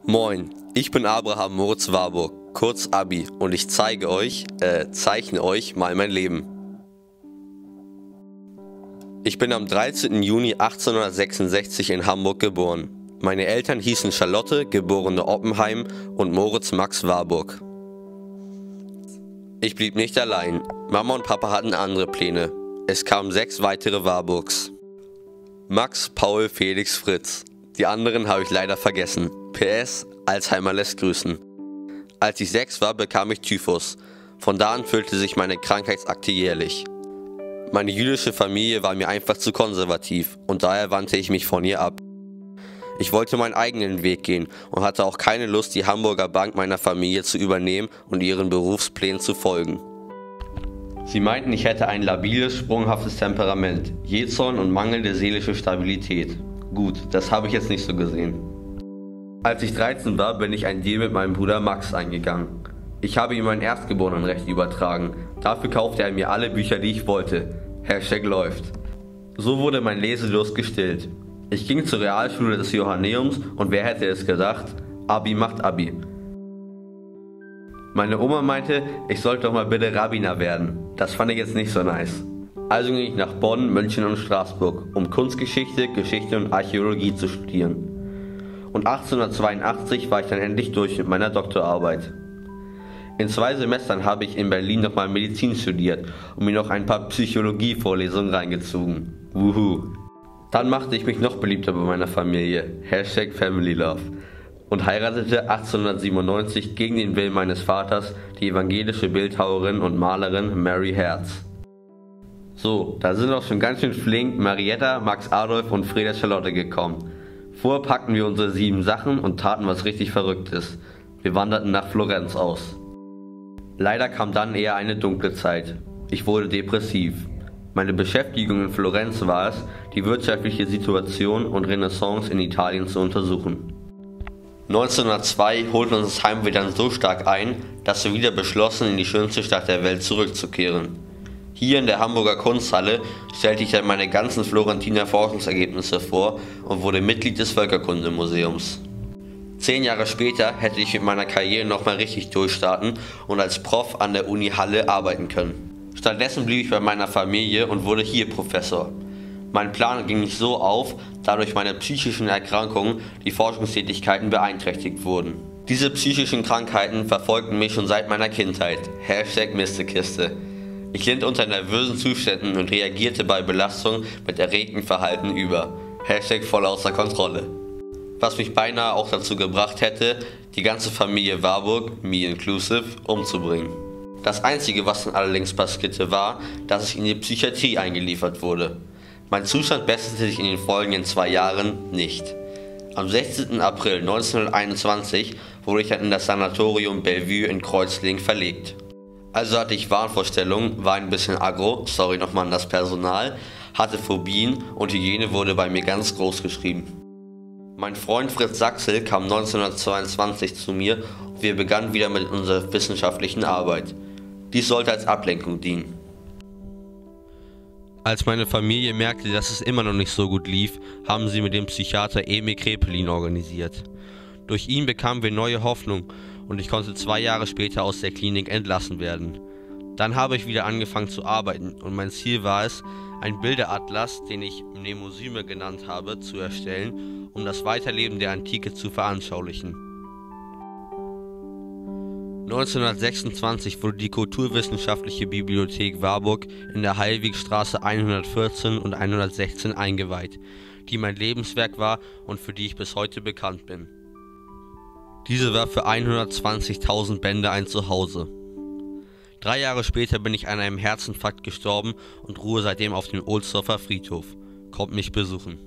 Moin, ich bin Abraham Moritz Warburg, kurz Abi, und ich zeichne euch mal mein Leben. Ich bin am 13. Juni 1866 in Hamburg geboren. Meine Eltern hießen Charlotte, geborene Oppenheim, und Moritz Max Warburg. Ich blieb nicht allein. Mama und Papa hatten andere Pläne. Es kamen 6 weitere Warburgs. Max, Paul, Felix, Fritz. Die anderen habe ich leider vergessen. PS, Alzheimer lässt grüßen. Als ich 6 war, bekam ich Typhus. Von da an füllte sich meine Krankheitsakte jährlich. Meine jüdische Familie war mir einfach zu konservativ und daher wandte ich mich von ihr ab. Ich wollte meinen eigenen Weg gehen und hatte auch keine Lust, die Hamburger Bank meiner Familie zu übernehmen und ihren Berufsplänen zu folgen. Sie meinten, ich hätte ein labiles, sprunghaftes Temperament, Jähzorn und mangelnde seelische Stabilität. Gut, das habe ich jetzt nicht so gesehen. Als ich 13 war, bin ich ein Deal mit meinem Bruder Max eingegangen. Ich habe ihm mein Erstgeborenenrecht übertragen. Dafür kaufte er mir alle Bücher, die ich wollte. #läuft. So wurde mein Leselust gestillt. Ich ging zur Realschule des Johanneums und wer hätte es gedacht? Abi macht Abi. Meine Oma meinte, ich sollte doch mal bitte Rabbiner werden. Das fand ich jetzt nicht so nice. Also ging ich nach Bonn, München und Straßburg, um Kunstgeschichte, Geschichte und Archäologie zu studieren. Und 1882 war ich dann endlich durch mit meiner Doktorarbeit. In 2 Semestern habe ich in Berlin nochmal Medizin studiert und mir noch ein paar Psychologie-Vorlesungen reingezogen. Wuhu. Dann machte ich mich noch beliebter bei meiner Familie, #FamilyLove, und heiratete 1897 gegen den Willen meines Vaters die evangelische Bildhauerin und Malerin Mary Herz. So, da sind auch schon ganz schön flink Marietta, Max Adolf und Frieda Charlotte gekommen. Vorher packten wir unsere 7 Sachen und taten was richtig Verrücktes. Wir wanderten nach Florenz aus. Leider kam dann eher eine dunkle Zeit. Ich wurde depressiv. Meine Beschäftigung in Florenz war es, die wirtschaftliche Situation und Renaissance in Italien zu untersuchen. 1902 holte uns das Heimweh dann so stark ein, dass wir wieder beschlossen, in die schönste Stadt der Welt zurückzukehren. Hier in der Hamburger Kunsthalle stellte ich dann meine ganzen Florentiner Forschungsergebnisse vor und wurde Mitglied des Völkerkundemuseums. 10 Jahre später hätte ich mit meiner Karriere nochmal richtig durchstarten und als Prof an der Uni Halle arbeiten können. Stattdessen blieb ich bei meiner Familie und wurde hier Professor. Mein Plan ging nicht so auf, da durch meine psychischen Erkrankungen die Forschungstätigkeiten beeinträchtigt wurden. Diese psychischen Krankheiten verfolgten mich schon seit meiner Kindheit. #Mistekiste. Ich litt unter nervösen Zuständen und reagierte bei Belastung mit erregtem Verhalten über. #voll außer Kontrolle. Was mich beinahe auch dazu gebracht hätte, die ganze Familie Warburg, me inclusive, umzubringen. Das Einzige, was dann allerdings passierte, war, dass ich in die Psychiatrie eingeliefert wurde. Mein Zustand besserte sich in den folgenden 2 Jahren nicht. Am 16. April 1921 wurde ich dann in das Sanatorium Bellevue in Kreuzlingen verlegt. Also hatte ich Wahnvorstellungen, war ein bisschen aggro, sorry nochmal an das Personal, hatte Phobien und Hygiene wurde bei mir ganz groß geschrieben. Mein Freund Fritz Sachsel kam 1922 zu mir und wir begannen wieder mit unserer wissenschaftlichen Arbeit. Dies sollte als Ablenkung dienen. Als meine Familie merkte, dass es immer noch nicht so gut lief, haben sie mit dem Psychiater Emil Krepelin organisiert. Durch ihn bekamen wir neue Hoffnung und ich konnte 2 Jahre später aus der Klinik entlassen werden. Dann habe ich wieder angefangen zu arbeiten und mein Ziel war es, einen Bilderatlas, den ich Mnemosyme genannt habe, zu erstellen, um das Weiterleben der Antike zu veranschaulichen. 1926 wurde die Kulturwissenschaftliche Bibliothek Warburg in der Heilwigstraße 114 und 116 eingeweiht, die mein Lebenswerk war und für die ich bis heute bekannt bin. Diese war für 120.000 Bände ein Zuhause. 3 Jahre später bin ich an einem Herzinfarkt gestorben und ruhe seitdem auf dem Ohlsdorfer Friedhof. Kommt mich besuchen.